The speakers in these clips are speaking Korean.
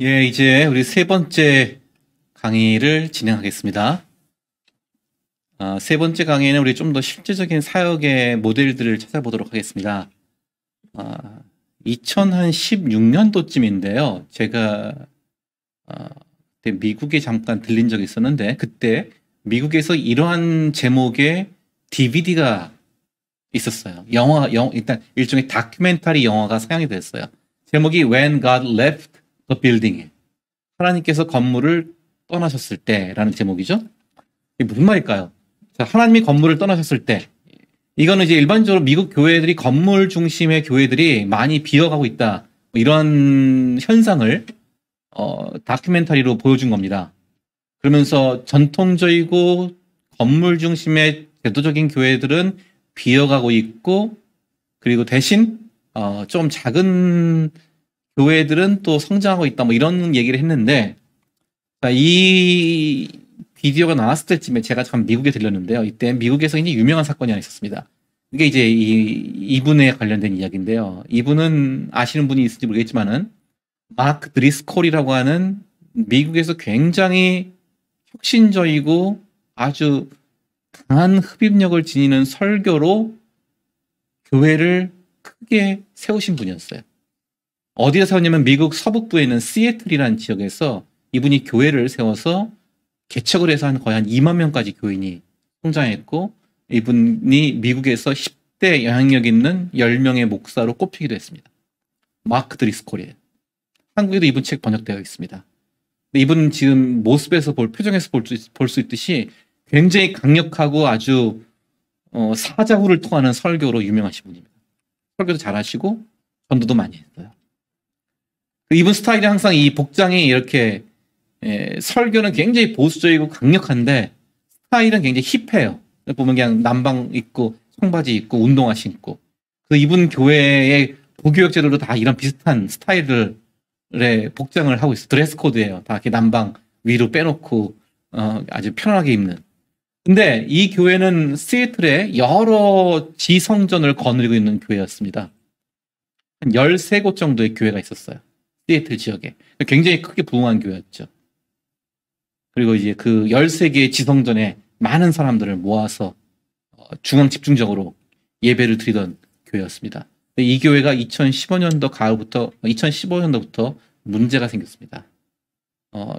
예, 이제 우리 세 번째 강의를 진행하겠습니다. 세 번째 강의는 우리 좀 더 실제적인 사역의 모델들을 찾아보도록 하겠습니다. 2016년도쯤인데요. 제가 그때 미국에 잠깐 들린 적이 있었는데 그때 미국에서 이러한 제목의 DVD가 있었어요. 일단 일종의 다큐멘터리 영화가 상영이 됐어요. 제목이 When God Left the Building. 하나님께서 건물을 떠나셨을 때라는 제목이죠. 이게 무슨 말일까요? 자, 하나님이 건물을 떠나셨을 때, 이거는 이제 일반적으로 미국 교회들이 건물 중심의 교회들이 많이 비어가고 있다. 이런 현상을 다큐멘터리로 보여준 겁니다. 그러면서 전통적이고 건물 중심의 제도적인 교회들은 비어가고 있고, 그리고 대신 좀 작은 교회들은 또 성장하고 있다. 뭐 이런 얘기를 했는데, 이 비디오가 나왔을 때쯤에 제가 참 미국에 들렸는데요. 이때 미국에서 굉장히 유명한 사건이 하나 있었습니다. 이게 이제 이분에 관련된 이야기인데요. 이분은 아시는 분이 있을지 모르겠지만은 마크 드리스콜이라고 하는 미국에서 굉장히 혁신적이고 아주 강한 흡입력을 지니는 설교로 교회를 크게 세우신 분이었어요. 어디에 세웠냐면 미국 서북부에 있는 시애틀이라는 지역에서 이분이 교회를 세워서 개척을 해서 거의 한 2만 명까지 교인이 성장했고, 이분이 미국에서 10대 영향력 있는 10명의 목사로 꼽히기도 했습니다. 마크 드리스콜이에요. 한국에도 이분 책 번역되어 있습니다. 이분 지금 모습에서 표정에서 볼 수 있듯이 굉장히 강력하고 아주 사자후를 통하는 설교로 유명하신 분입니다. 설교도 잘하시고 전도도 많이 했어요. 이분 스타일이 항상 이 복장이 이렇게 설교는 굉장히 보수적이고 강력한데 스타일은 굉장히 힙해요. 보면 그냥 남방 입고 청바지 입고 운동화 신고. 이분 교회의 부교육 제도도 다 이런 비슷한 스타일의 복장을 하고 있어요. 드레스 코드예요. 다 이렇게 남방 위로 빼놓고 아주 편하게 입는. 근데 이 교회는 시애틀에 여러 지성전을 거느리고 있는 교회였습니다. 한 13곳 정도의 교회가 있었어요. 시애틀 지역에. 굉장히 크게 부흥한 교회였죠. 그리고 이제 그 13개의 지성전에 많은 사람들을 모아서 중앙 집중적으로 예배를 드리던 교회였습니다. 이 교회가 2015년도부터 문제가 생겼습니다.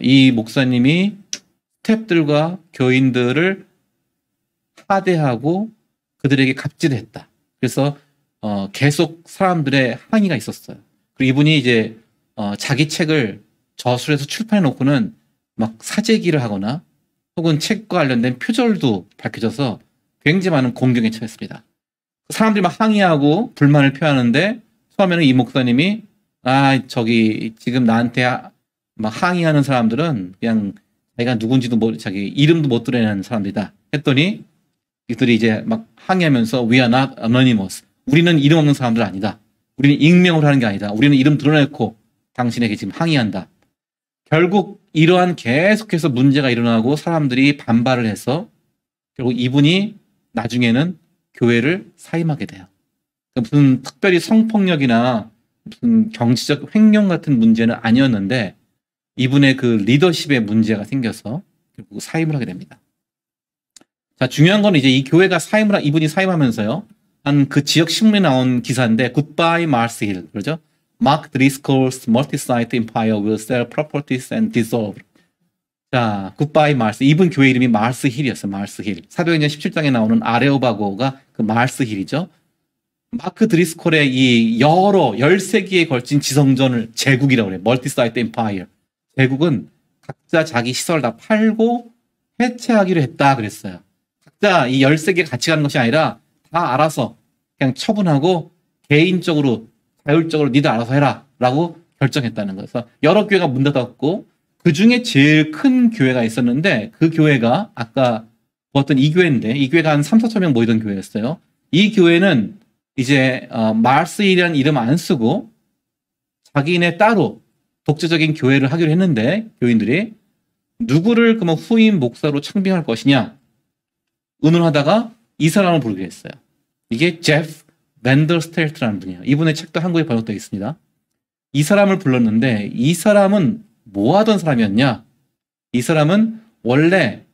이 목사님이 스태프들과 교인들을 하대하고 그들에게 갑질했다. 그래서 계속 사람들의 항의가 있었어요. 그리고 이분이 이제 자기 책을 저술해서 출판해 놓고는 막 사재기를 하거나 혹은 책과 관련된 표절도 밝혀져서 굉장히 많은 공경에 처했습니다. 사람들이 막 항의하고 불만을 표하는데 처음에는 이 목사님이 저기 지금 나한테 막 항의하는 사람들은 그냥 자기가 누군지도 자기 이름도 못 드러내는 사람들이다 했더니 이들이 이제 막 항의하면서 We are not anonymous. 우리는 이름 없는 사람들 아니다. 우리는 익명으로 하는 게 아니다. 우리는 이름 드러내고 당신에게 지금 항의한다. 결국 이러한 계속해서 문제가 일어나고 사람들이 반발을 해서 결국 이분이 나중에는 교회를 사임하게 돼요. 무슨 특별히 성폭력이나 무슨 정치적 횡령 같은 문제는 아니었는데 이분의 그 리더십에 문제가 생겨서 결국 사임을 하게 됩니다. 자, 중요한 건 이제 이 교회가 이분이 사임하면서요. 한 그 지역 신문에 나온 기사인데 Goodbye Mars Hill. 그러죠? Mark Driscoll's multi-site empire will sell properties and dissolve. 자, Goodbye Mars. 이분 교회 이름이 마르스 힐이었어요. 마르스 힐. 사도행전 17장에 나오는 아레오바고가 그 마르스 힐이죠. 마크 드리스콜의 이 여러 13개에 걸친 지성전을 제국이라고 그래요. 멀티사이트 엠파이어. 제국은 각자 자기 시설 다 팔고 해체하기로 했다 그랬어요. 각자 이 13개 같이 가는 것이 아니라 다 알아서 그냥 처분하고 개인적으로 자율적으로 니들 알아서 해라 라고 결정했다는 거예요. 그래서 여러 교회가 문 닫았고 그 중에 제일 큰 교회가 있었는데 그 교회가 아까 보았던 이 교회인데 이 교회가 한 3, 4천 명 모이던 교회였어요. 이 교회는 이제 마르스힐이라는 이름 안 쓰고 자기네 따로 독자적인 교회를 하기로 했는데 교인들이 누구를 그러면 후임 목사로 청빙할 것이냐 의논하다가 이 사람을 부르기로 했어요. 이게 제프 밴더스텔트라는 분이에요. 이분의 책도 한국에 번역되어 있습니다. 이 사람을 불렀는데 이 사람은 뭐 하던 사람이었냐? 이 사람은 원래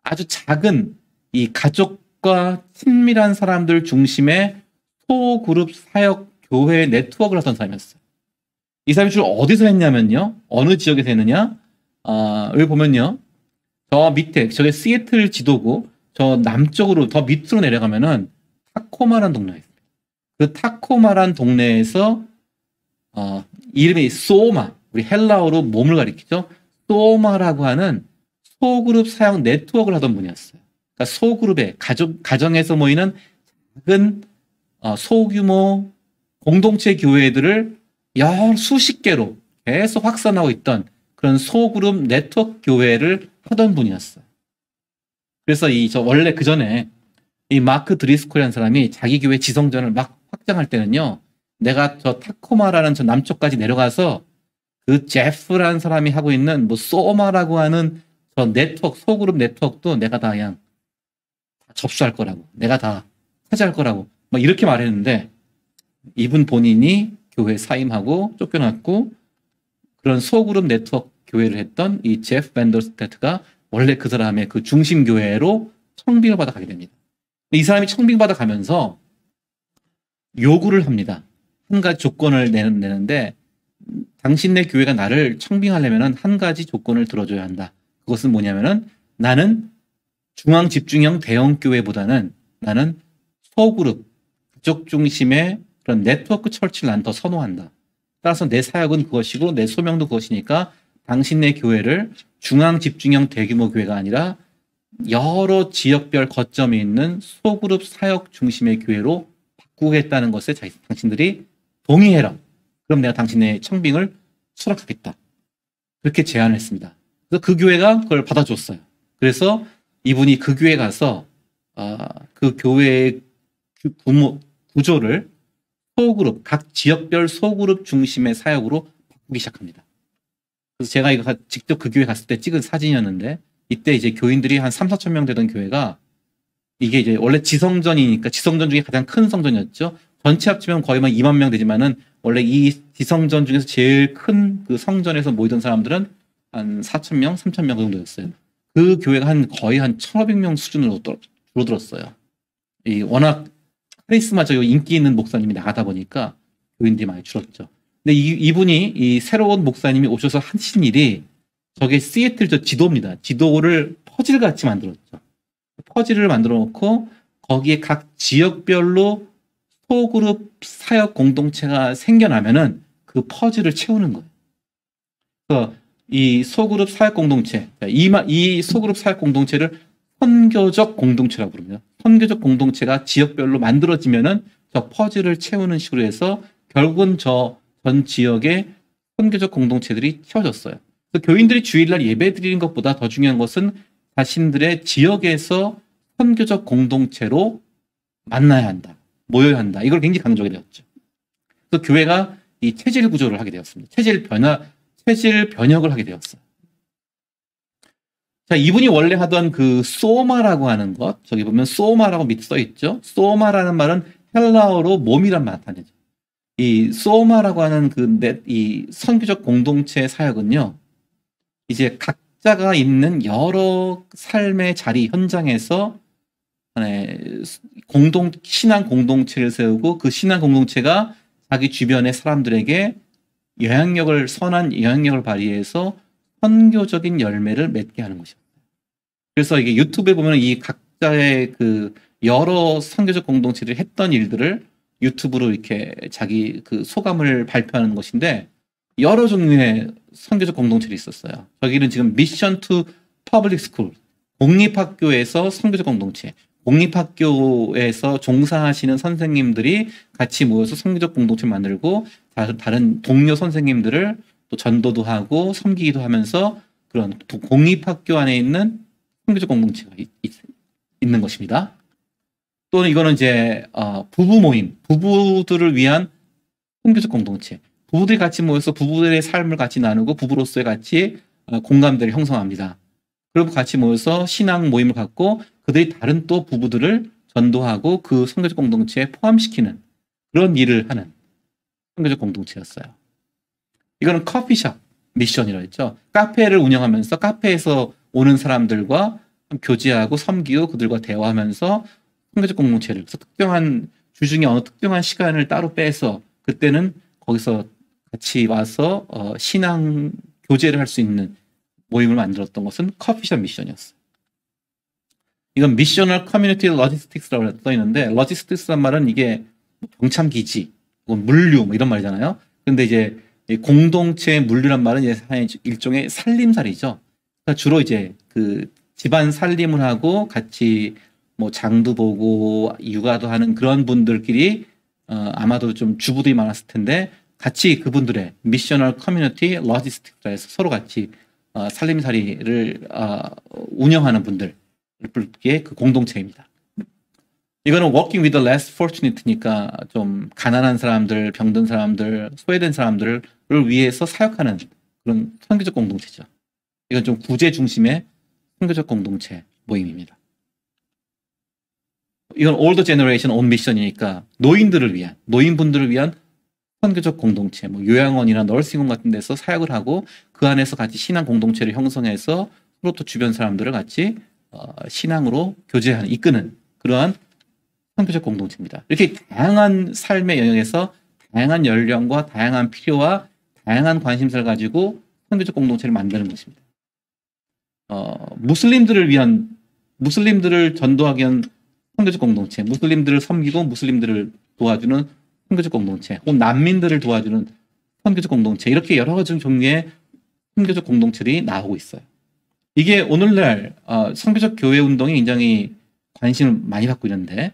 아주 작은 이 가족과 친밀한 사람들 중심의 소그룹 사역 교회 네트워크를 하던 사람이었어요. 이 사람이 주로 어디서 했냐면요. 어느 지역에서 했느냐? 여기 보면요. 저 밑에, 저게 시애틀 지도고, 저 남쪽으로, 더 밑으로 내려가면은 타코마라는 동네가 있습니다. 그 타코마라는 동네에서, 이름이 소마, 우리 헬라어로 몸을 가리키죠. 소마라고 하는 소그룹 사역 네트워크를 하던 분이었어요. 그러니까 소그룹에, 가정에서 모이는 작은, 소규모 공동체 교회들을 수십 개로 계속 확산하고 있던 그런 소그룹 네트워크 교회를 하던 분이었어요. 그래서 원래 그 전에 이 마크 드리스콜이라는 사람이 자기 교회 지성전을 막 확장할 때는요, 내가 저 타코마라는 저 남쪽까지 내려가서 그 제프라는 사람이 하고 있는 뭐 소마라고 하는 저 네트워크, 소그룹 네트워크도 내가 다 그냥 접수할 거라고, 내가 다 차지할 거라고, 막 이렇게 말했는데, 이분 본인이 교회 사임하고 쫓겨났고, 그런 소그룹 네트워크 교회를 했던 이 제프 밴더스테트가 원래 그 사람의 그 중심 교회로 청빙을 받아 가게 됩니다. 이 사람이 청빙 받아 가면서 요구를 합니다. 한 가지 조건을 내는데, 당신네 교회가 나를 청빙하려면 한 가지 조건을 들어줘야 한다. 그것은 뭐냐면은, 나는 중앙 집중형 대형 교회보다는 나는 소그룹, 그쪽 중심의 그런 네트워크 처치를 난 더 선호한다. 따라서 내 사역은 그것이고 내 소명도 그것이니까 당신네 교회를 중앙 집중형 대규모 교회가 아니라 여러 지역별 거점이 있는 소그룹 사역 중심의 교회로 바꾸겠다는 것에 당신들이 동의해라. 그럼 내가 당신의 청빙을 수락하겠다. 그렇게 제안을 했습니다. 그래서 그 교회가 그걸 받아줬어요. 그래서 이분이 그 교회에 가서 그 교회의 구조를 소그룹, 각 지역별 소그룹 중심의 사역으로 바꾸기 시작합니다. 그래서 제가 이거 직접 그 교회 갔을 때 찍은 사진이었는데, 이때 이제 교인들이 한 3, 4천 명 되던 교회가, 이게 이제 원래 지성전이니까 지성전 중에 가장 큰 성전이었죠. 전체 합치면 거의 막 2만 명 되지만은 원래 이 지성전 중에서 제일 큰 그 성전에서 모이던 사람들은 한 4천 명, 3천 명 정도였어요. 그 교회가 거의 한 1,500명 수준으로 줄어들었어요. 워낙 카리스마적 인기 있는 목사님이 나가다 보니까 교인들이 많이 줄었죠. 근데 이분이 이 새로운 목사님이 오셔서 하신 일이, 저게 시애틀 저 지도입니다. 지도를 퍼즐같이 만들었죠. 퍼즐을 만들어 놓고 거기에 각 지역별로 소그룹 사역 공동체가 생겨나면은 그 퍼즐을 채우는 거예요. 그래서 이 소그룹 사역 공동체, 이 소그룹 사역 공동체를 선교적 공동체라고 부릅니다. 선교적 공동체가 지역별로 만들어지면은 저 퍼즐을 채우는 식으로 해서 결국은 전 지역의 선교적 공동체들이 채워졌어요. 그래서 교인들이 주일날 예배 드리는 것보다 더 중요한 것은 자신들의 지역에서 선교적 공동체로 만나야 한다, 모여야 한다. 이걸 굉장히 강조하게 되었죠. 그래서 교회가 이 체질 구조를 하게 되었습니다. 체질 변혁을 하게 되었어요. 자, 이분이 원래 하던 그 소마라고 하는 것, 저기 보면 소마라고 밑에 써 있죠. 소마라는 말은 헬라어로 몸이란 말 나타내죠. 이 소마라고 하는 이 선교적 공동체 사역은요, 이제 각자가 있는 여러 삶의 자리 현장에서 신앙 공동체를 세우고 그 신앙 공동체가 자기 주변의 사람들에게 선한 영향력을 발휘해서 선교적인 열매를 맺게 하는 것이었어요. 그래서 이게 유튜브에 보면 이 각자의 그 여러 선교적 공동체를 했던 일들을 유튜브로 이렇게 자기 그 소감을 발표하는 것인데, 여러 종류의 선교적 공동체들이 있었어요. 저기는 지금 미션 투 퍼블릭 스쿨, 공립학교에서 선교적 공동체, 공립학교에서 종사하시는 선생님들이 같이 모여서 선교적 공동체 만들고 다른 동료 선생님들을 또 전도도 하고 섬기기도 하면서 그런 공립학교 안에 있는 선교적 공동체가 있는 것입니다. 또는 이거는 이제 부부 모임, 부부들을 위한 선교적 공동체. 부부들이 같이 모여서 부부들의 삶을 같이 나누고 부부로서의 같이 공감대를 형성합니다. 그리고 같이 모여서 신앙 모임을 갖고 그들이 다른 또 부부들을 전도하고 그 선교적 공동체에 포함시키는 그런 일을 하는 선교적 공동체였어요. 이거는 커피숍, 미션이라고 했죠. 카페를 운영하면서 카페에서 오는 사람들과 교제하고 섬기고 그들과 대화하면서 선교적 공동체를, 그래서 특정한 주중에 어느 특정한 시간을 따로 빼서 그때는 거기서 같이 와서 신앙 교제를 할 수 있는 모임을 만들었던 것은 커피숍 미션이었어요. 이건 미셔널 커뮤니티 로지스틱스라고 써 있는데, 로지스틱스란 말은 이게 병참 기지, 물류 뭐 이런 말이잖아요. 근데 이제 공동체 물류란 말은 이제 일종의 살림살이죠. 그러니까 주로 이제 그 집안 살림을 하고 같이 뭐 장도 보고 육아도 하는 그런 분들끼리 아마도 좀 주부들이 많았을 텐데 같이 그분들의 미셔널 커뮤니티 로지스틱스라 해서 서로 같이 살림살이를 운영하는 분들의 그 공동체입니다. 이거는 working with the less fortunate니까 좀 가난한 사람들, 병든 사람들, 소외된 사람들을 위해서 사역하는 그런 선교적 공동체죠. 이건 좀 구제 중심의 선교적 공동체 모임입니다. 이건 older generation on mission이니까 노인들을 위한, 노인분들을 위한 선교적 공동체, 뭐 요양원이나 널싱홈 같은 데서 사역을 하고 그 안에서 같이 신앙 공동체를 형성해서 서로 또 주변 사람들을 같이 신앙으로 교제하는, 이끄는 그러한 선교적 공동체입니다. 이렇게 다양한 삶의 영역에서 다양한 연령과 다양한 필요와 다양한 관심사를 가지고 선교적 공동체를 만드는 것입니다. 무슬림들을 위한, 무슬림들을 전도하기 위한 선교적 공동체, 무슬림들을 섬기고 무슬림들을 도와주는 선교적 공동체, 혹은 난민들을 도와주는 선교적 공동체, 이렇게 여러 가지 종류의 선교적 공동체들이 나오고 있어요. 이게 오늘날 선교적 교회 운동이 굉장히 관심을 많이 받고 있는데,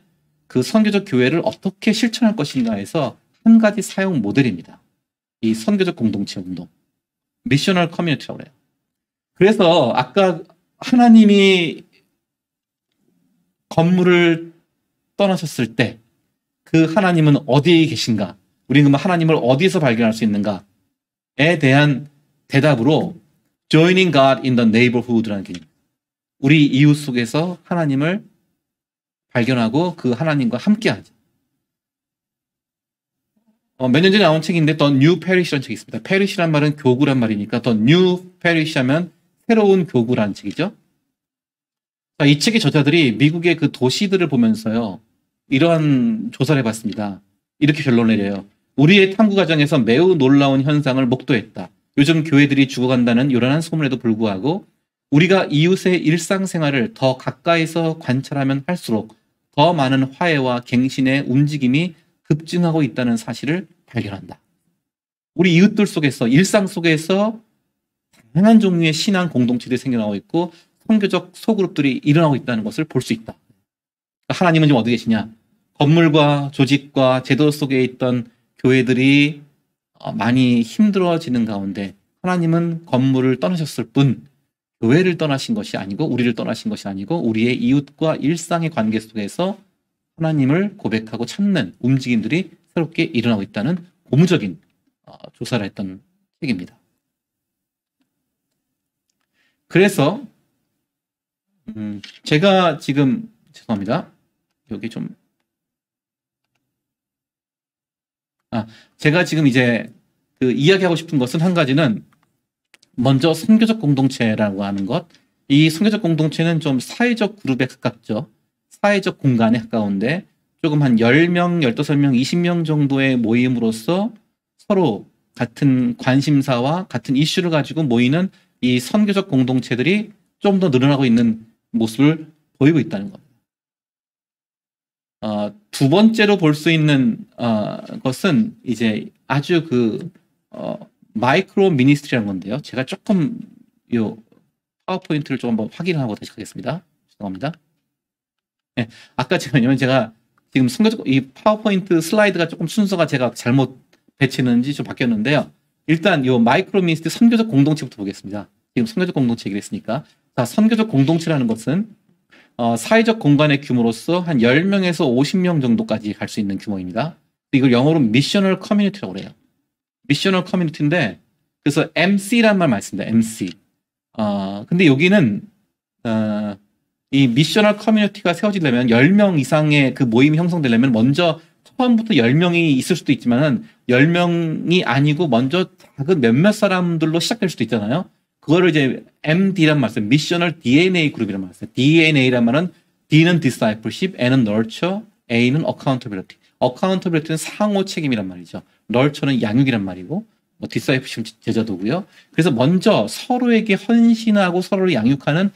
그 선교적 교회를 어떻게 실천할 것인가 해서 한 가지 사용 모델입니다. 이 선교적 공동체 운동, 미셔널 커뮤니티라고 해요. 그래서 아까 하나님이 건물을 떠나셨을 때 그 하나님은 어디에 계신가? 우리는 그럼 하나님을 어디에서 발견할 수 있는가에 대한 대답으로 Joining God in the Neighborhood라는 개념. 우리 이웃 속에서 하나님을 발견하고 그 하나님과 함께하죠. 몇 년 전에 나온 책인데 The New Parish라는 책이 있습니다. Parish란 말은 교구란 말이니까 The New Parish 하면 새로운 교구라는 책이죠. 이 책의 저자들이 미국의 그 도시들을 보면서요, 이러한 조사를 해봤습니다. 이렇게 결론을 내려요. 우리의 탐구 과정에서 매우 놀라운 현상을 목도했다. 요즘 교회들이 죽어간다는 요란한 소문에도 불구하고 우리가 이웃의 일상생활을 더 가까이서 관찰하면 할수록 더 많은 화해와 갱신의 움직임이 급증하고 있다는 사실을 발견한다. 우리 이웃들 속에서, 일상 속에서 다양한 종류의 신앙 공동체들이 생겨나고 있고 선교적 소그룹들이 일어나고 있다는 것을 볼 수 있다. 하나님은 지금 어디 계시냐? 건물과 조직과 제도 속에 있던 교회들이 많이 힘들어지는 가운데 하나님은 건물을 떠나셨을 뿐 교회를 떠나신 것이 아니고, 우리를 떠나신 것이 아니고 우리의 이웃과 일상의 관계 속에서 하나님을 고백하고 찾는 움직임들이 새롭게 일어나고 있다는 고무적인 조사를 했던 책입니다. 그래서 제가 지금, 죄송합니다. 여기 좀 제가 지금 이제 그 이야기하고 싶은 것은 한 가지는, 먼저 선교적 공동체라고 하는 것. 이 선교적 공동체는 좀 사회적 그룹에 가깝죠. 사회적 공간에 가까운데 조금 한 10명, 15명, 20명 정도의 모임으로서 서로 같은 관심사와 같은 이슈를 가지고 모이는 이 선교적 공동체들이 좀 더 늘어나고 있는 모습을 보이고 있다는 겁니다. 두 번째로 볼 수 있는 것은 이제 아주 그 마이크로 미니스트리라는 건데요. 제가 조금 요 파워포인트를 좀 한번 확인하고 다시 가겠습니다. 죄송합니다. 네, 아까 왜냐면 제가 지금 이 파워포인트 슬라이드가 조금 순서가 제가 잘못 배치했는지 좀 바뀌었는데요. 일단 요 마이크로 미니스트리 선교적 공동체부터 보겠습니다. 지금 선교적 공동체 얘기를 했으니까. 자, 선교적 공동체라는 것은 사회적 공간의 규모로서 한 10명에서 50명 정도까지 갈 수 있는 규모입니다. 이걸 영어로 미셔널 커뮤니티라고 그래요. 미셔널 커뮤니티인데, 그래서 MC란 말 많이 씁니다. MC. 근데 여기는 이 미셔널 커뮤니티가 세워지려면 10명 이상의 그 모임이 형성되려면 먼저 처음부터 10명이 있을 수도 있지만은 10명이 아니고 먼저 작은 몇몇 사람들로 시작될 수도 있잖아요. 그거를 이제 MD란 말 써요. 미셔널 DNA 그룹이란 말 써요. DNA란 말은 D는 discipleship, N은 nurture, A는 accountability. accountability는 상호 책임이란 말이죠. nurture는 양육이란 말이고 뭐 discipleship 제자도고요. 그래서 먼저 서로에게 헌신하고 서로를 양육하는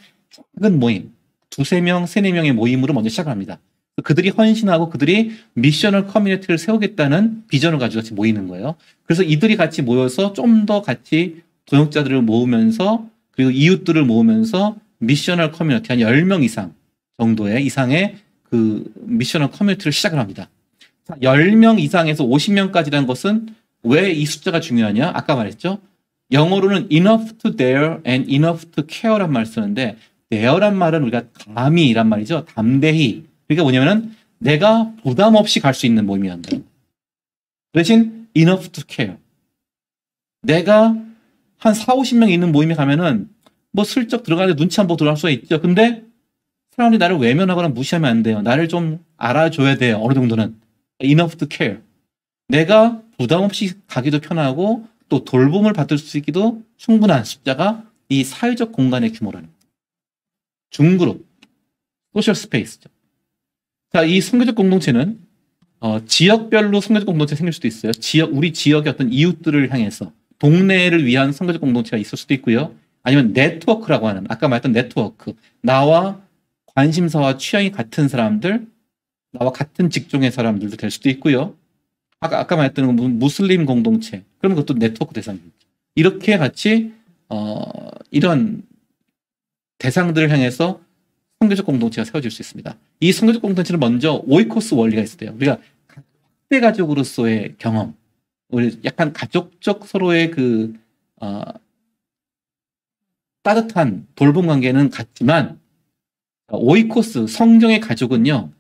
작은 모임, 2-3명, 3-4명의 모임으로 먼저 시작을 합니다. 그들이 헌신하고 그들이 미셔널 커뮤니티를 세우겠다는 비전을 가지고 같이 모이는 거예요. 그래서 이들이 같이 모여서 좀 더 같이 동역자들을 모으면서 그리고 이웃들을 모으면서 미셔널 커뮤니티 한 10명 이상 정도의 이상의 그 미셔널 커뮤니티를 시작을 합니다. 10명 이상에서 50명까지라는 것은 왜 이 숫자가 중요하냐? 아까 말했죠. 영어로는 enough to dare and enough to care란 말을 쓰는데 dare란 말은 우리가 감히란 말이죠. 담대히. 그러니까 뭐냐면은 내가 부담 없이 갈 수 있는 모임이란 거예요. 대신 enough to care. 내가 한 4-50명 있는 모임에 가면은 뭐 슬쩍 들어가는데 눈치 안 보고 들어갈 수가 있죠. 근데 사람들이 나를 외면하거나 무시하면 안 돼요. 나를 좀 알아줘야 돼요. 어느 정도는. enough to care. 내가 부담 없이 가기도 편하고 또 돌봄을 받을 수 있기도 충분한 숫자가 이 사회적 공간의 규모라는 거예요. 중그룹, 소셜 스페이스죠. 자, 이 선교적 공동체는 지역별로 선교적 공동체 생길 수도 있어요. 우리 지역의 어떤 이웃들을 향해서 동네를 위한 선교적 공동체가 있을 수도 있고요. 아니면 네트워크라고 하는 아까 말했던 네트워크. 나와 관심사와 취향이 같은 사람들, 나와 같은 직종의 사람들도 될 수도 있고요. 아까 말했던 무슬림 공동체. 그런 것도 네트워크 대상이죠. 이렇게 같이 이런 대상들을 향해서 선교적 공동체가 세워질 수 있습니다. 이 선교적 공동체는 먼저 오이코스 원리가 있어요. 우리가 확대 가족으로서의 경험, 우리 약간 가족적 서로의 그 따뜻한 돌봄 관계는 같지만 오이코스 성경의 가족은요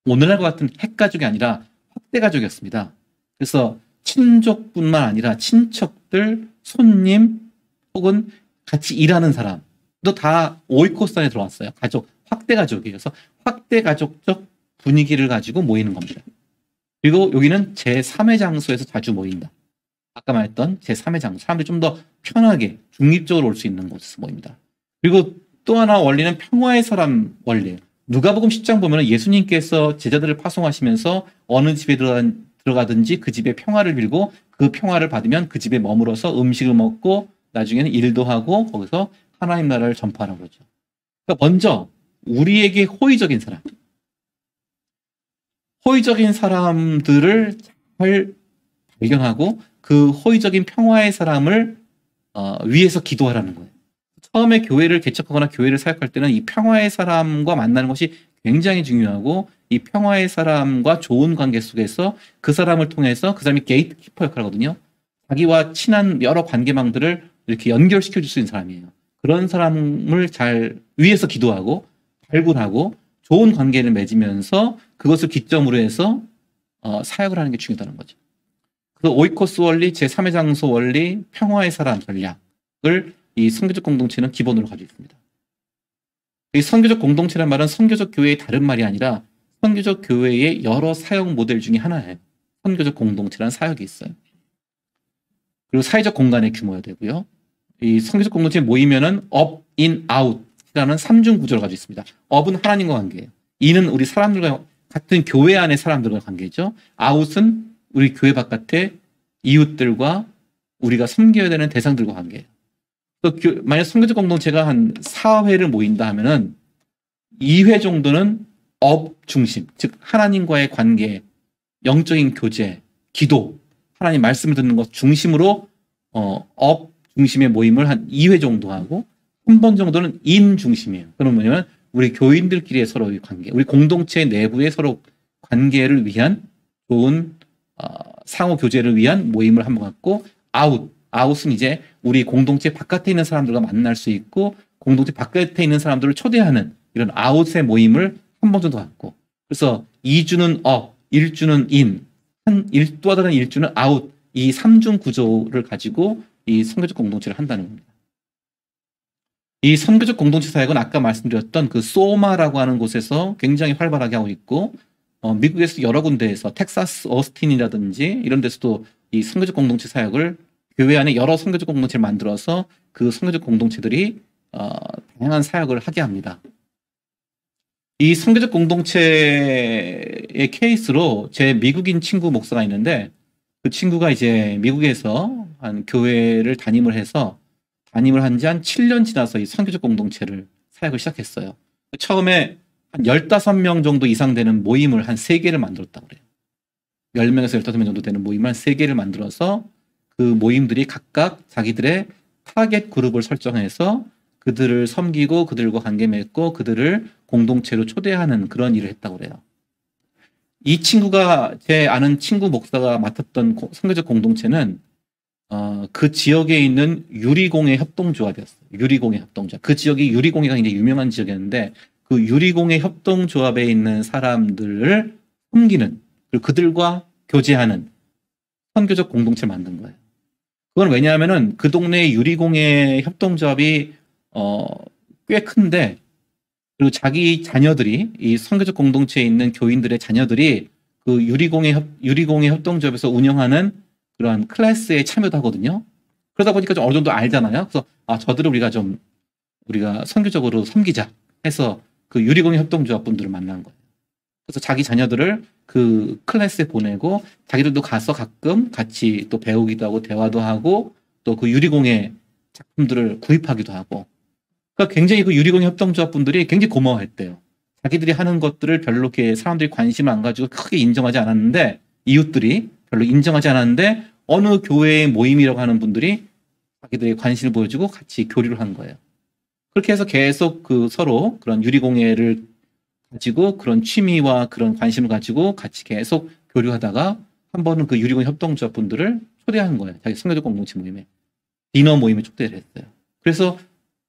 오늘날과 같은 핵가족이 아니라 확대 가족이었습니다. 그래서 친족뿐만 아니라 친척들, 손님 혹은 같이 일하는 사람 다 오이코스 안에 들어왔어요. 가족, 확대 가족이에요. 그래서 확대 가족적 분위기를 가지고 모이는 겁니다. 그리고 여기는 제3의 장소에서 자주 모인다. 아까 말했던 제3의 장소. 사람들이 좀 더 편하게 중립적으로 올 수 있는 곳에서 모입니다. 그리고 또 하나 원리는 평화의 사람 원리예요. 누가복음 10장 보면 예수님께서 제자들을 파송하시면서 어느 집에 들어가든지 그 집에 평화를 빌고 그 평화를 받으면 그 집에 머물어서 음식을 먹고 나중에는 일도 하고 거기서 하나님 나라를 전파하라고 그러죠. 그러니까 먼저 우리에게 호의적인 사람, 호의적인 사람들을 잘 발견하고 그 호의적인 평화의 사람을 위해서 기도하라는 거예요. 처음에 교회를 개척하거나 교회를 사역할 때는 이 평화의 사람과 만나는 것이 굉장히 중요하고 이 평화의 사람과 좋은 관계 속에서 그 사람을 통해서 그 사람이 게이트키퍼 역할을 하거든요. 자기와 친한 여러 관계망들을 이렇게 연결시켜 줄 수 있는 사람이에요. 그런 사람을 잘 위해서 기도하고 발굴하고 좋은 관계를 맺으면서 그것을 기점으로 해서 사역을 하는 게 중요하다는 거죠. 그 오이코스 원리, 제3의 장소 원리, 평화의 사람 전략을 이 선교적 공동체는 기본으로 가지고 있습니다. 이 선교적 공동체란 말은 선교적 교회의 다른 말이 아니라 선교적 교회의 여러 사역 모델 중에 하나예요. 선교적 공동체라는 사역이 있어요. 그리고 사회적 공간의 규모가 되고요. 이 선교적 공동체에 모이면은 업, 인, 아웃이라는 3중 구조를 가지고 있습니다. 업은 하나님과 관계예요. 인은 우리 사람들과 같은 교회 안의 사람들과 관계죠. 아웃은 우리 교회 바깥의 이웃들과 우리가 섬겨야 되는 대상들과 관계예요. 또 만약 선교적 공동체가 한 4회를 모인다 하면은 2회 정도는 업 중심, 즉 하나님과의 관계, 영적인 교제, 기도, 하나님 말씀을 듣는 것 중심으로 업 중심의 모임을 한 2회 정도 하고 한 번 정도는 인 중심이에요. 그럼 뭐냐면 우리 교인들끼리의 서로의 관계, 우리 공동체 내부의 서로 관계를 위한 좋은 상호 교제를 위한 모임을 한 번 갖고 아웃은 이제 우리 공동체 바깥에 있는 사람들과 만날 수 있고 공동체 바깥에 있는 사람들을 초대하는 이런 아웃의 모임을 한 번 정도 갖고 그래서 2주는 업, 1주는 인, 또 다른 1주는 아웃 이 3중 구조를 가지고 이 선교적 공동체를 한다는 겁니다. 이 선교적 공동체 사역은 아까 말씀드렸던 그 소마라고 하는 곳에서 굉장히 활발하게 하고 있고 미국에서 여러 군데에서 텍사스 어스틴이라든지 이런 데서도 이 선교적 공동체 사역을 교회 안에 여러 선교적 공동체를 만들어서 그 선교적 공동체들이 다양한 사역을 하게 합니다. 이 선교적 공동체의 케이스로 제 미국인 친구 목사가 있는데 그 친구가 이제 미국에서 한 교회를 담임을 한 지 한 7년 지나서 이 선교적 공동체를 사역을 시작했어요. 처음에 한 15명 정도 이상 되는 모임을 한 3개를 만들었다고 그래요. 10명에서 15명 정도 되는 모임을 한 3개를 만들어서 그 모임들이 각각 자기들의 타겟 그룹을 설정해서 그들을 섬기고 그들과 관계 맺고 그들을 공동체로 초대하는 그런 일을 했다고 그래요. 이 친구가 제 아는 친구 목사가 맡았던 선교적 공동체는 그 지역에 있는 유리공예 협동조합이었어요. 유리공예 협동조합. 그 지역이 유리공예가 굉장히 유명한 지역이었는데 그 유리공예 협동조합에 있는 사람들을 섬기는 그리고 그들과 교제하는 선교적 공동체를 만든 거예요. 그건 왜냐하면은 그 동네 유리공예 협동조합이 꽤 큰데 그리고 자기 자녀들이 이 선교적 공동체에 있는 교인들의 자녀들이 그 유리공예 협동조합에서 운영하는 그런 클래스에 참여도 하거든요. 그러다 보니까 좀 어느 정도 알잖아요. 그래서 저들을 우리가 선교적으로 섬기자 해서 그 유리공예 협동조합 분들을 만난 거예요. 그래서 자기 자녀들을 그 클래스에 보내고 자기들도 가서 가끔 같이 또 배우기도 하고 대화도 하고 또 그 유리공예 작품들을 구입하기도 하고. 그러니까 굉장히 그 유리공예 협동조합 분들이 굉장히 고마워했대요. 자기들이 하는 것들을 별로 이렇게 사람들이 관심을 안 가지고 크게 인정하지 않았는데 이웃들이 별로 인정하지 않았는데 어느 교회의 모임이라고 하는 분들이 자기들의 관심을 보여주고 같이 교류를 한 거예요. 그렇게 해서 계속 그 서로 그런 유리공예를 가지고 그런 취미와 그런 관심을 가지고 같이 계속 교류하다가 한 번은 그 유리공예 협동조합 분들을 초대한 거예요. 자기 선교적 공동체 모임에. 디너 모임에 초대를 했어요. 그래서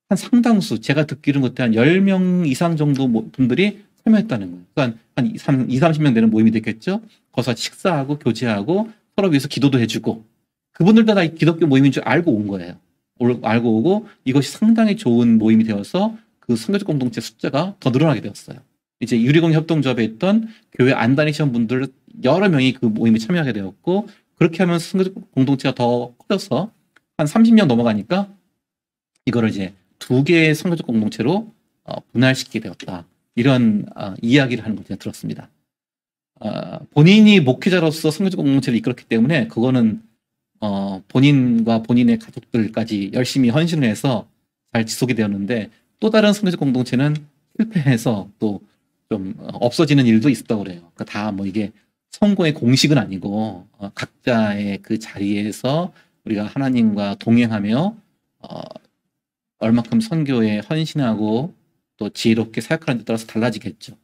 한 상당수 제가 듣기로는 그때 한 10명 이상 정도 분들이 참여했다는 거예요. 그러니까 한 20-30명 되는 모임이 됐겠죠. 거기서 식사하고 교제하고 서로 위해서 기도도 해주고 그분들도 다 기독교 모임인 줄 알고 온 거예요. 알고 오고 이것이 상당히 좋은 모임이 되어서 그 선교적 공동체 숫자가 더 늘어나게 되었어요. 이제 유리공예 협동조합에 있던 교회 안 다니시는 분들 여러 명이 그 모임에 참여하게 되었고 그렇게 하면서 선교적 공동체가 더 커져서 한 30명 넘어가니까 이거를 이제 2개의 선교적 공동체로 분할시키게 되었다. 이런 이야기를 하는 걸 제가 들었습니다. 본인이 목회자로서 선교적 공동체를 이끌었기 때문에 그거는 본인과 본인의 가족들까지 열심히 헌신을 해서 잘 지속이 되었는데 또 다른 선교적 공동체는 실패해서 또 좀 없어지는 일도 있었다고 그래요. 그러니까 다 뭐 이게 성공의 공식은 아니고 각자의 그 자리에서 우리가 하나님과 동행하며 얼마큼 선교에 헌신하고 또 지혜롭게 사역하는 데 따라서 달라지겠죠.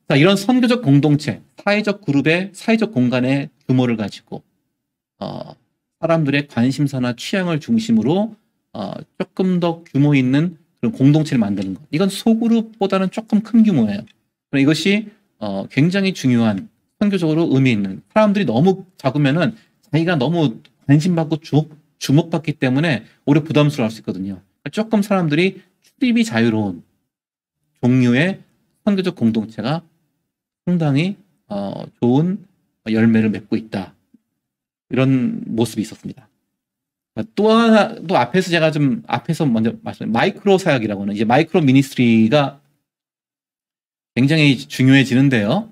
자, 이런 선교적 공동체, 사회적 그룹의 사회적 공간의 규모를 가지고 사람들의 관심사나 취향을 중심으로 조금 더 규모 있는 그런 공동체를 만드는 것. 이건 소그룹보다는 조금 큰 규모예요. 이것이 굉장히 중요한 선교적으로 의미 있는 사람들이 너무 적으면은 자기가 너무 관심받고 주목받기 때문에 오히려 부담스러워할 수 있거든요. 조금 사람들이 출입이 자유로운 종류의 선교적 공동체가 상당히 좋은 열매를 맺고 있다. 이런 모습이 있었습니다. 또 앞에서 제가 앞에서 먼저 말씀드린 마이크로 사역이라고 하는 이제 마이크로 미니스트리가 굉장히 중요해지는데요.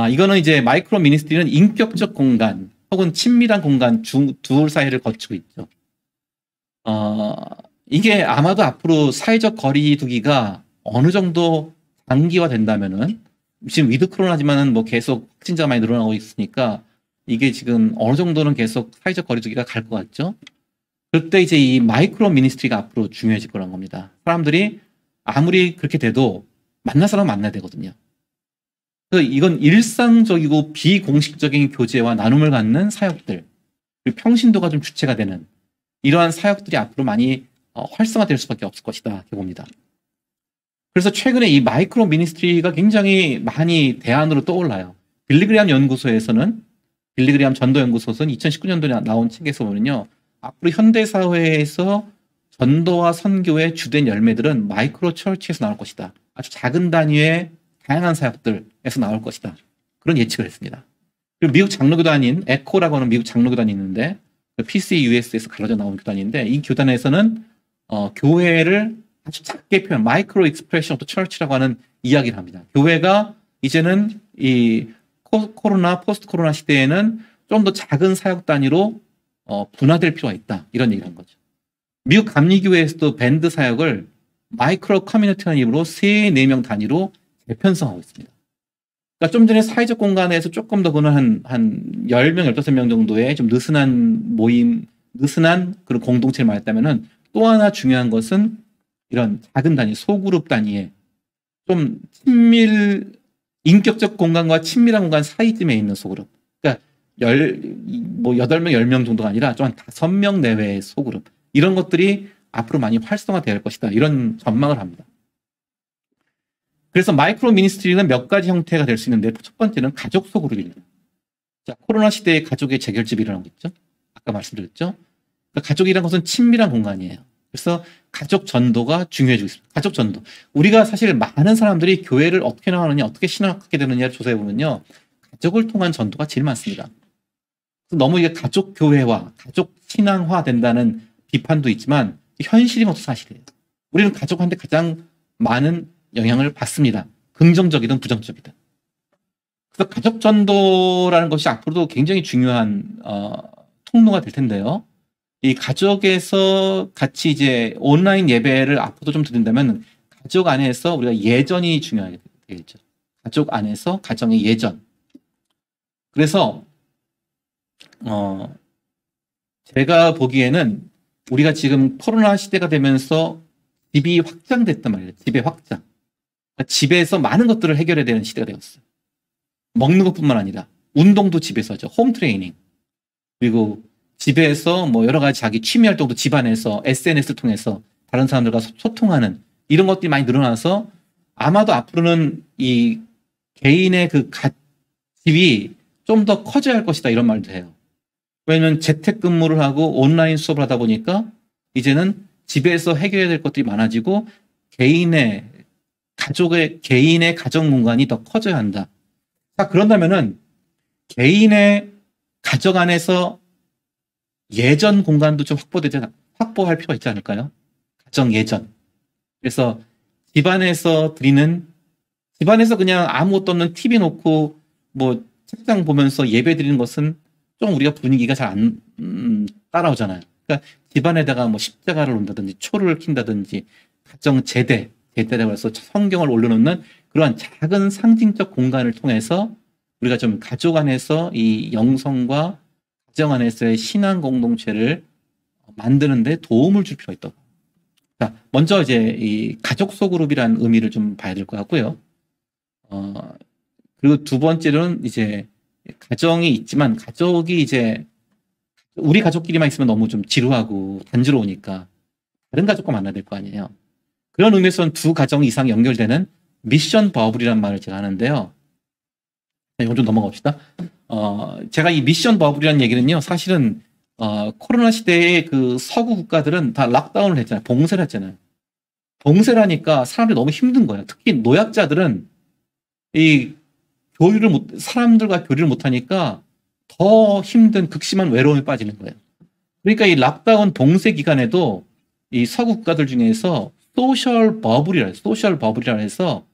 이거는 이제 마이크로 미니스트리는 인격적 공간 혹은 친밀한 공간 둘 사이를 거치고 있죠. 이게 아마도 앞으로 사회적 거리 두기가 어느 정도 장기화 된다면은 지금 위드 코로나지만은 뭐 계속 확진자가 많이 늘어나고 있으니까 이게 지금 어느 정도는 계속 사회적 거리 두기가 갈 것 같죠. 그때 이제 이 마이크로 미니스트리가 앞으로 중요해질 거란 겁니다. 사람들이 아무리 그렇게 돼도 만날 사람 만나야 되거든요. 그래서 이건 일상적이고 비공식적인 교제와 나눔을 갖는 사역들, 그리고 평신도가 좀 주체가 되는 이러한 사역들이 앞으로 많이 활성화될 수밖에 없을 것이다 이렇게 봅니다. 그래서 최근에 이 마이크로 미니스트리가 굉장히 많이 대안으로 떠올라요. 빌리그리암 연구소에서는 빌리그리암 전도연구소는 2019년도에 나온 책에서 보면요. 앞으로 현대사회에서 전도와 선교의 주된 열매들은 마이크로 처치에서 나올 것이다. 아주 작은 단위의 다양한 사역들에서 나올 것이다. 그런 예측을 했습니다. 그리고 미국 장로교단인 에코라고 하는 미국 장로교단이 있는데 PCUS에서 갈라져 나온 교단인데 이 교단에서는 교회를 아주 작게 표현, 마이크로 익스프레션 오브 처치라고 하는 이야기를 합니다. 교회가 이제는 이 코로나, 포스트 코로나 시대에는 좀 더 작은 사역 단위로 분화될 필요가 있다. 이런 얘기를 한 거죠. 미국 감리교회에서도 밴드 사역을 마이크로 커뮤니티라는 이름으로 3, 4명 단위로 재편성하고 있습니다. 그러니까 좀 전에 사회적 공간에서 조금 더 그는 한 10명, 15명 정도의 좀 느슨한 모임, 느슨한 그런 공동체를 말했다면은 또 하나 중요한 것은 이런 작은 단위, 소그룹 단위의 좀 인격적 공간과 친밀한 공간 사이쯤에 있는 소그룹. 그러니까 8명, 10명 정도가 아니라 좀 한 5명 내외의 소그룹. 이런 것들이 앞으로 많이 활성화될 것이다. 이런 전망을 합니다. 그래서 마이크로 미니스트리는 몇 가지 형태가 될 수 있는데 첫 번째는 가족 소그룹입니다. 자, 코로나 시대에 가족의 재결집이 일어나고 있죠. 아까 말씀드렸죠. 그러니까 가족이라는 것은 친밀한 공간이에요. 그래서 가족 전도가 중요해지고 있습니다. 가족 전도. 우리가 사실 많은 사람들이 교회를 어떻게 나가느냐, 어떻게 신학하게 되느냐를 조사해 보면요, 가족을 통한 전도가 제일 많습니다. 너무 이게 가족 교회화, 가족 신앙화 된다는 비판도 있지만 현실이 모두 사실이에요. 우리는 가족한테 가장 많은 영향을 받습니다. 긍정적이든 부정적이든. 그래서 가족 전도라는 것이 앞으로도 굉장히 중요한 통로가 될 텐데요. 이 가족에서 같이 이제 온라인 예배를 앞으로도 좀 드린다면 가족 안에서 우리가 예전이 중요하게 되겠죠. 가족 안에서 가정의 예전. 그래서 제가 보기에는 우리가 지금 코로나 시대가 되면서 집이 확장됐단 말이에요. 집의 확장. 그러니까 집에서 많은 것들을 해결해야 되는 시대가 되었어요. 먹는 것뿐만 아니라 운동도 집에서 하죠. 홈 트레이닝. 그리고 집에서 뭐 여러 가지 자기 취미 활동도 집안에서 SNS를 통해서 다른 사람들과 소통하는 이런 것들이 많이 늘어나서 아마도 앞으로는 이 개인의 그 집이 좀 더 커져야 할 것이다 이런 말도 해요. 왜냐하면 재택근무를 하고 온라인 수업을 하다 보니까 이제는 집에서 해결해야 될 것들이 많아지고 개인의 가정 공간이 더 커져야 한다. 자, 그런다면은 개인의 가정 안에서 예전 공간도 좀 확보할 필요가 있지 않을까요? 가정 예전. 그래서 집안에서 그냥 아무것도 없는 TV 놓고 뭐 책상 보면서 예배 드리는 것은 좀 우리가 분위기가 잘 안 따라오잖아요. 그러니까 집안에다가 뭐 십자가를 놓는다든지 초를 킨다든지 가정 제대라고 해서 성경을 올려놓는 그러한 작은 상징적 공간을 통해서 우리가 좀 가족 안에서 이 영성과 가정 안에서의 신앙 공동체를 만드는 데 도움을 줄 필요가 있다. 자, 먼저 이제 이 가족 소그룹이라는 의미를 좀 봐야 될 것 같고요. 그리고 두 번째로는 이제 가정이 있지만 가족이 이제 우리 가족끼리만 있으면 너무 좀 지루하고 단조로우니까 다른 가족과 만나야 될 거 아니에요. 그런 의미에서는 두 가정 이상 연결되는 미션 버블이라는 말을 제가 하는데요. 이건 좀 넘어갑시다. 제가 이 미션 버블이라는 얘기는요, 사실은 코로나 시대에 그 서구 국가들은 다 락다운을 했잖아요. 봉쇄를 했잖아요. 봉쇄를 하니까 사람들이 너무 힘든 거예요. 특히 노약자들은 사람들과 교류를 못하니까 더 힘든 극심한 외로움에 빠지는 거예요. 그러니까 이 락다운 봉쇄 기간에도 이 서구 국가들 중에서 소셜 버블이라 해서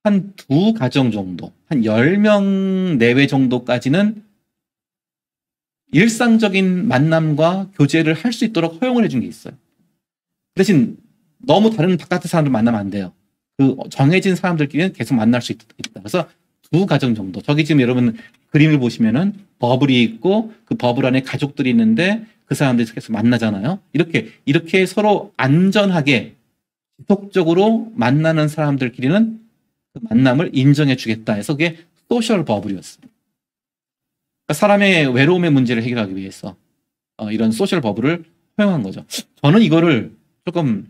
한 두 가정 정도, 한 10명 내외 정도까지는 일상적인 만남과 교제를 할 수 있도록 허용을 해준 게 있어요. 대신 너무 다른 바깥의 사람들 만나면 안 돼요. 그 정해진 사람들끼리는 계속 만날 수 있다. 그래서 두 가정 정도. 저기 지금 여러분 그림을 보시면은 버블이 있고 그 버블 안에 가족들이 있는데 그 사람들이 계속 만나잖아요. 이렇게 서로 안전하게 지속적으로 만나는 사람들끼리는 그 만남을 인정해 주겠다 해서 그게 소셜 버블이었습니다. 그러니까 사람의 외로움의 문제를 해결하기 위해서 이런 소셜 버블을 허용한 거죠. 저는 이거를 조금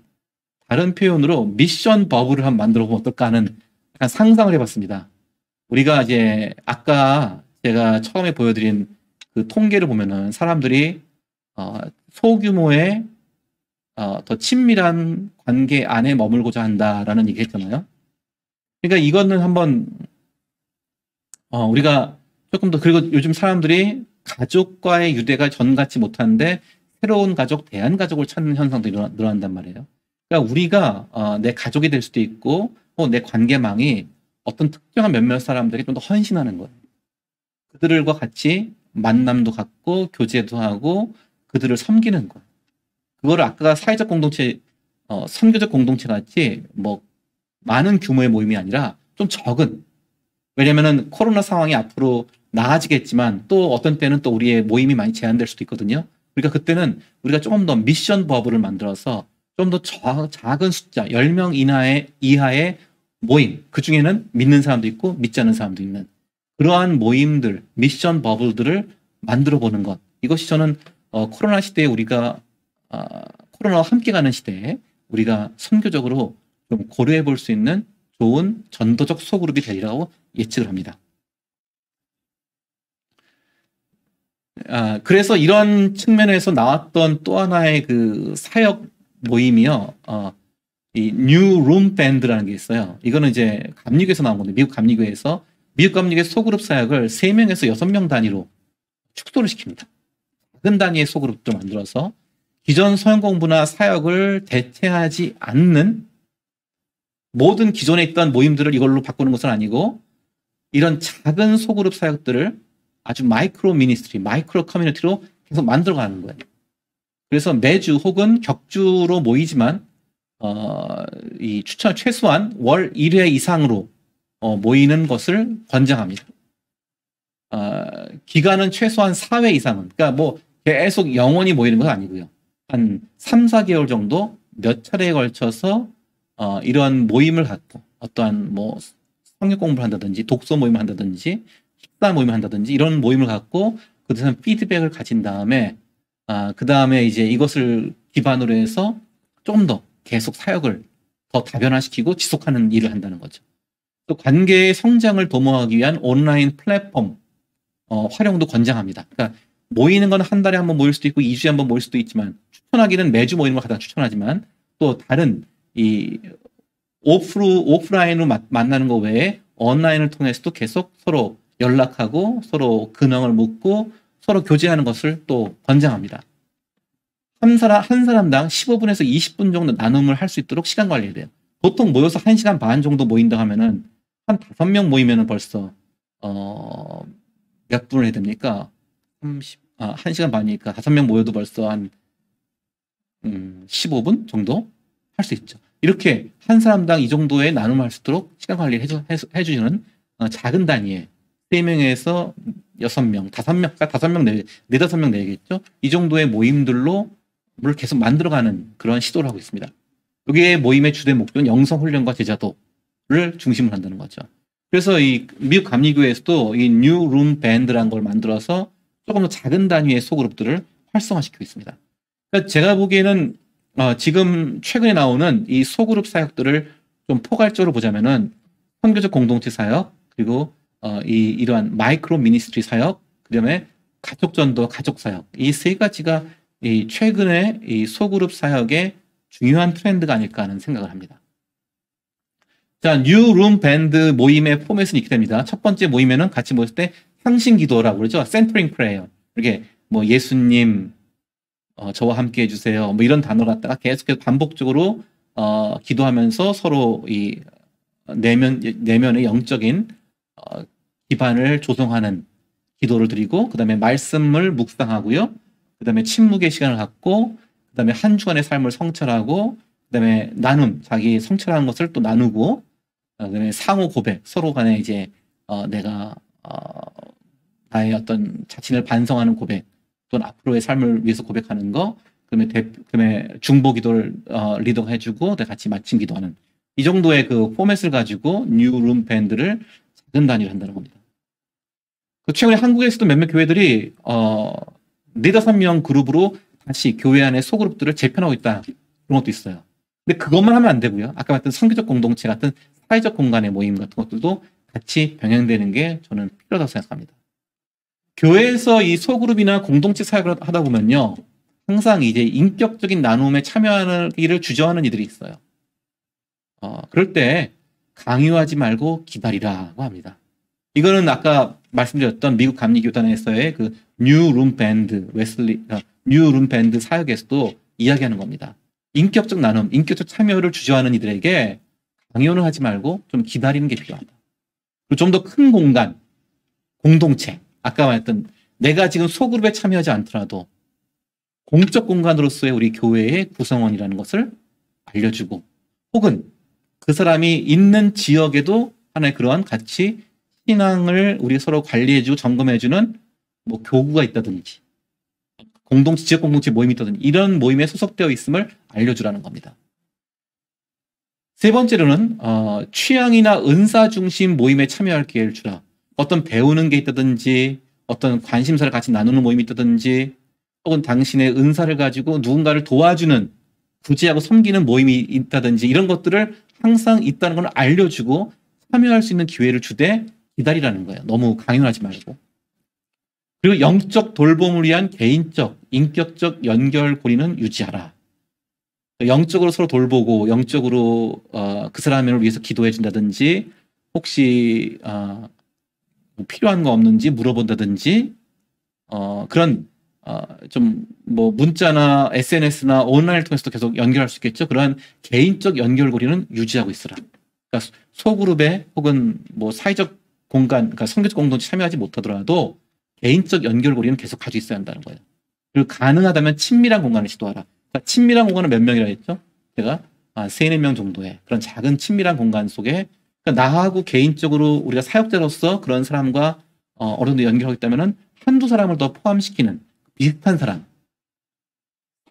다른 표현으로 미션 버블을 한번 만들어 보면 어떨까 하는 약간 상상을 해봤습니다. 우리가 이제 아까 제가 처음에 보여드린 그 통계를 보면은 사람들이 소규모의 더 친밀한 관계 안에 머물고자 한다라는 얘기 했잖아요. 그러니까 이거는 한번 우리가 조금 더, 그리고 요즘 사람들이 가족과의 유대가 전 같지 못한데 새로운 가족, 대안가족을 찾는 현상도 늘어난단 말이에요. 그러니까 우리가 내 가족이 될 수도 있고 내 관계망이 어떤 특정한 몇몇 사람들이 좀 더 헌신하는 거예요. 그들과 같이 만남도 갖고 교제도 하고 그들을 섬기는 거예요. 그거를 아까 사회적 공동체, 선교적 공동체 같이 뭐 많은 규모의 모임이 아니라 좀 적은, 왜냐면은 코로나 상황이 앞으로 나아지겠지만 또 어떤 때는 또 우리의 모임이 많이 제한될 수도 있거든요. 그러니까 그때는 우리가 조금 더 미션 버블을 만들어서 좀 더 작은 숫자, 10명 이하의 모임, 그 중에는 믿는 사람도 있고 믿지 않는 사람도 있는 그러한 모임들, 미션 버블들을 만들어 보는 것. 이것이 저는 코로나 시대에 우리가 코로나와 함께 가는 시대에 우리가 선교적으로 좀 고려해 볼 수 있는 좋은 전도적 소그룹이 되리라고 예측을 합니다. 그래서 이런 측면에서 나왔던 또 하나의 그 사역 모임이요. 이 뉴 룸 밴드라는 게 있어요. 이거는 이제 감리교에서 나온 건데, 미국 감리교의 소그룹 사역을 3명에서 6명 단위로 축소를 시킵니다. 작은 단위의 소그룹도 만들어서 기존 서영 공부나 사역을 대체하지 않는 모든 기존에 있던 모임들을 이걸로 바꾸는 것은 아니고 이런 작은 소그룹 사역들을 아주 마이크로 미니스트리, 마이크로 커뮤니티로 계속 만들어가는 거예요. 그래서 매주 혹은 격주로 모이지만 이 최소한 월 1회 이상으로 모이는 것을 권장합니다. 기간은 최소한 4회 이상은, 그러니까 뭐 계속 영원히 모이는 건 아니고요. 한 3, 4개월 정도 몇 차례에 걸쳐서 이런 모임을 갖고 어떠한 뭐 성역 공부를 한다든지 독서 모임을 한다든지 식사 모임을 한다든지 이런 모임을 갖고 그다음 피드백을 가진 다음에 그 다음에 이제 이것을 기반으로 해서 조금 더 계속 사역을 더 다변화시키고 지속하는 일을 한다는 거죠. 또 관계의 성장을 도모하기 위한 온라인 플랫폼 활용도 권장합니다. 그러니까 모이는 건 한 달에 한 번 모일 수도 있고 2주에 한 번 모일 수도 있지만 추천하기는 매주 모이는 걸 가장 추천하지만 또 다른 이 오프라인으로 만나는 것 외에 온라인을 통해서도 계속 서로 연락하고 서로 근황을 묻고 서로 교제하는 것을 또 권장합니다. 한 사람당 15분에서 20분 정도 나눔을 할 수 있도록 시간 관리해야 돼요. 보통 모여서 1시간 반 정도 모인다 하면은 한 5명 모이면은 벌써 몇 분을 해야 됩니까? 1시간 반이니까 5명 모여도 벌써 한 15분 정도 할 수 있죠. 이렇게 한 사람당 이 정도의 나눔을 할 수 있도록 시간 관리를 해주시는 작은 단위의 3명에서 6명, 5명, 5명, 4-5명 내겠죠. 이 정도의 모임들로 를 계속 만들어가는 그런 시도를 하고 있습니다. 여기에 모임의 주된 목표는 영성 훈련과 제자도를 중심으로 한다는 거죠. 그래서 이 미국 감리교에서도 이 뉴 룸 밴드라는 걸 만들어서 조금 더 작은 단위의 소그룹들을 활성화시키고 있습니다. 그러니까 제가 보기에는 지금 최근에 나오는 이 소그룹 사역들을 좀 포괄적으로 보자면은 선교적 공동체 사역, 그리고 이러한 마이크로 미니스트리 사역, 그다음에 가족 전도, 가족 사역, 이 세 가지가 이 최근에 이 소그룹 사역의 중요한 트렌드가 아닐까 하는 생각을 합니다. 자, 뉴 룸 밴드 모임의 포맷은 이렇게 됩니다. 첫 번째 모임에는 같이 모였을 때 향신 기도라고 그러죠. 센터링 프레이어. 이렇게 뭐 예수님 저와 함께 해주세요. 뭐 이런 단어를 갖다가 계속해서 반복적으로 기도하면서 서로 이 내면의 영적인 기반을 조성하는 기도를 드리고, 그 다음에 말씀을 묵상하고요. 그 다음에 침묵의 시간을 갖고, 그 다음에 한 주간의 삶을 성찰하고, 그 다음에 자기 성찰하는 것을 또 나누고, 그 다음에 상호 고백, 서로 간에 이제 내가 나의 어떤 자신을 반성하는 고백, 또는 앞으로의 삶을 위해서 고백하는 거, 그다음에 중보 기도를 리더가 해주고, 같이 마침 기도하는 이 정도의 그 포맷을 가지고 뉴 룸 밴드를 작은 단위로 한다는 겁니다. 최근에 한국에서도 몇몇 교회들이 4-5명 그룹으로 다시 교회 안에 소그룹들을 재편하고 있다, 그런 것도 있어요. 근데 그것만 하면 안 되고요. 아까 말했던 선교적 공동체 같은 사회적 공간의 모임 같은 것들도 같이 병행되는 게 저는 필요하다고 생각합니다. 교회에서 이 소그룹이나 공동체 사역을 하다 보면요, 항상 이제 인격적인 나눔에 참여하기를 주저하는 이들이 있어요. 그럴 때 강요하지 말고 기다리라고 합니다. 이거는 아까 말씀드렸던 미국 감리교단에서의 그 뉴룸 밴드 뉴룸 밴드 사역에서도 이야기하는 겁니다. 인격적 나눔, 인격적 참여를 주저하는 이들에게 강요를 하지 말고 좀 기다리는 게 필요하다. 그리고 좀 더 큰 공간, 공동체, 아까 말했던 내가 지금 소그룹에 참여하지 않더라도 공적 공간으로서의 우리 교회의 구성원이라는 것을 알려주고, 혹은 그 사람이 있는 지역에도 하나의 그러한 같이 신앙을 우리 서로 관리해주고 점검해주는 뭐 교구가 있다든지 공동체, 지역 공동체 모임이 있다든지 이런 모임에 소속되어 있음을 알려주라는 겁니다. 세 번째로는 취향이나 은사 중심 모임에 참여할 기회를 주라. 어떤 배우는 게 있다든지 어떤 관심사를 같이 나누는 모임이 있다든지 혹은 당신의 은사를 가지고 누군가를 도와주는 구제하고 섬기는 모임이 있다든지 이런 것들을 항상 있다는 걸 알려주고 참여할 수 있는 기회를 주되 기다리라는 거예요. 너무 강요하지 말고. 그리고 영적 돌봄을 위한 개인적, 인격적 연결고리는 유지하라. 영적으로 서로 돌보고 영적으로 그 사람을 위해서 기도해 준다든지 혹시 뭐 필요한 거 없는지 물어본다든지 그런 좀 뭐 문자나 SNS나 온라인을 통해서도 계속 연결할 수 있겠죠. 그러한 개인적 연결고리는 유지하고 있으라. 그러니까 소그룹에 혹은 뭐 사회적 공간, 그러니까 선교적 공동체 참여하지 못하더라도 개인적 연결고리는 계속 가지고 있어야 한다는 거예요. 그리고 가능하다면 친밀한 공간을 시도하라. 그러니까 친밀한 공간은 몇 명이라 했죠? 제가 3, 4명 정도의 그런 작은 친밀한 공간 속에 그러니까 나하고 개인적으로 우리가 사역자로서 그런 사람과 어느 정도 연결하고 있다면 한두 사람을 더 포함시키는 비슷한 사람,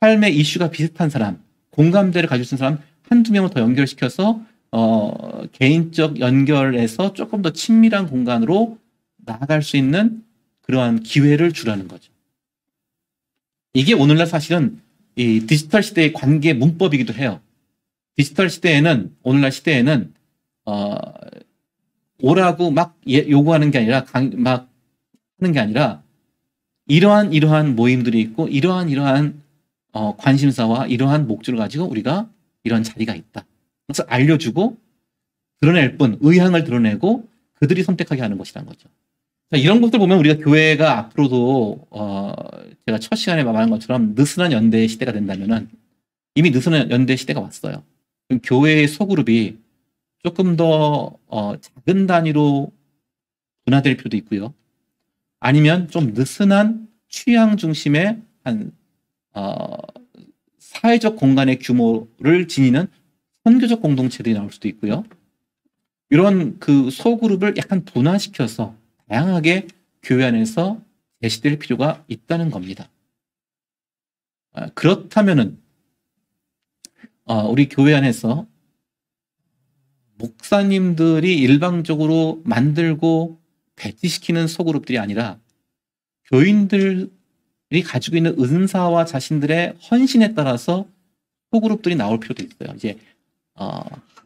삶의 이슈가 비슷한 사람, 공감대를 가지고 있는 사람 한두 명을 더 연결시켜서 개인적 연결에서 조금 더 친밀한 공간으로 나아갈 수 있는 그러한 기회를 주라는 거죠. 이게 오늘날 사실은 이 디지털 시대의 관계 문법이기도 해요. 디지털 시대에는, 오늘날 시대에는 오라고 막 요구하는 게 아니라 막 하는 게 아니라 이러한 모임들이 있고 이러한 관심사와 이러한 목적을 가지고 우리가 이런 자리가 있다. 그래서 알려주고 드러낼 뿐 의향을 드러내고 그들이 선택하게 하는 것이라는 거죠. 자, 이런 것들 보면 우리가 교회가 앞으로도 제가 첫 시간에 말한 것처럼 느슨한 연대 시대가 된다면은 이미 느슨한 연대 시대가 왔어요. 교회의 소그룹이 조금 더 작은 단위로 분화될 필요도 있고요. 아니면 좀 느슨한 취향 중심의 한 사회적 공간의 규모를 지니는 선교적 공동체들이 나올 수도 있고요. 이런 그 소그룹을 약간 분화시켜서 다양하게 교회 안에서 제시될 필요가 있다는 겁니다. 그렇다면은 우리 교회 안에서 목사님들이 일방적으로 만들고 배치시키는 소그룹들이 아니라 교인들이 가지고 있는 은사와 자신들의 헌신에 따라서 소그룹들이 나올 필요도 있어요. 이제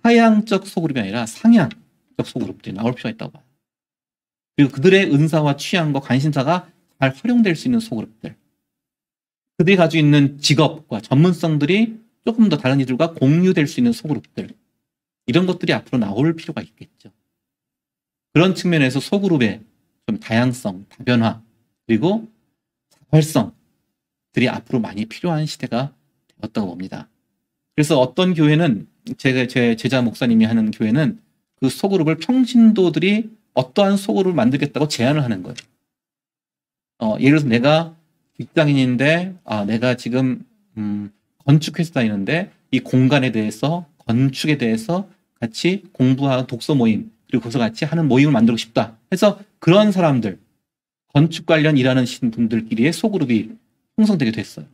하향적 소그룹이 아니라 상향적 소그룹들이 나올 필요가 있다고 봐요. 그리고 그들의 은사와 취향과 관심사가 잘 활용될 수 있는 소그룹들. 그들이 가지고 있는 직업과 전문성들이 조금 더 다른 이들과 공유될 수 있는 소그룹들. 이런 것들이 앞으로 나올 필요가 있겠죠. 그런 측면에서 소그룹의 좀 다양성, 다변화, 그리고 자발성들이 앞으로 많이 필요한 시대가 되었다고 봅니다. 그래서 어떤 교회는 제 제자 목사님이 하는 교회는 그 소그룹을 평신도들이 어떠한 소그룹을 만들겠다고 제안을 하는 거예요. 예를 들어서 내가 직장인인데 내가 지금 건축회사 다니는데 이 공간에 대해서 건축에 대해서 같이 공부하고 독서 모임 그리고 거기서 같이 하는 모임을 만들고 싶다 해서 그런 사람들 건축 관련 일하는 분들끼리의 소그룹이 형성되게 됐어요.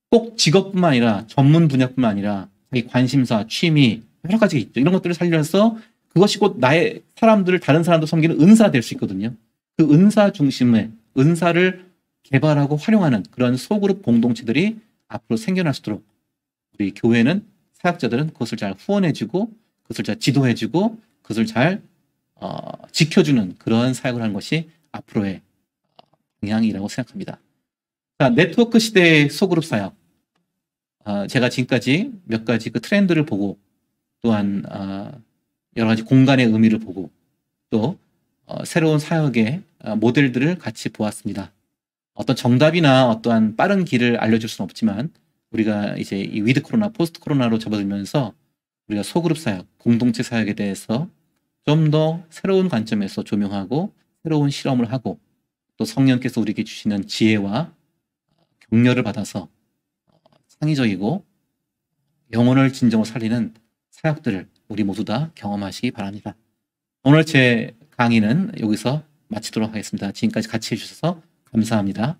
꼭 직업뿐만 아니라 전문 분야뿐만 아니라 자기 관심사, 취미 여러 가지가 있죠. 이런 것들을 살려서 그것이 곧 나의 사람들을 다른 사람도 섬기는 은사가 될 수 있거든요. 그 은사 중심의 은사를 개발하고 활용하는 그런 소그룹 공동체들이 앞으로 생겨날 수 있도록 우리 교회는 사역자들은 그것을 잘 후원해주고 그것을 잘 지도해주고 그것을 잘 지켜주는 그런 사역을 하는 것이 앞으로의 방향이라고 생각합니다. 자, 네트워크 시대의 소그룹 사역. 제가 지금까지 몇 가지 그 트렌드를 보고 또한 여러 가지 공간의 의미를 보고 또 새로운 사역의 모델들을 같이 보았습니다. 어떤 정답이나 어떠한 빠른 길을 알려줄 수는 없지만 우리가 이제 이 위드 코로나, 포스트 코로나로 접어들면서 우리가 소그룹 사역, 공동체 사역에 대해서 좀 더 새로운 관점에서 조명하고 새로운 실험을 하고 또 성령께서 우리에게 주시는 지혜와 격려를 받아서 창의적이고 영혼을 진정으로 살리는 사역들을 우리 모두 다 경험하시기 바랍니다. 오늘 제 강의는 여기서 마치도록 하겠습니다. 지금까지 같이 해주셔서 감사합니다.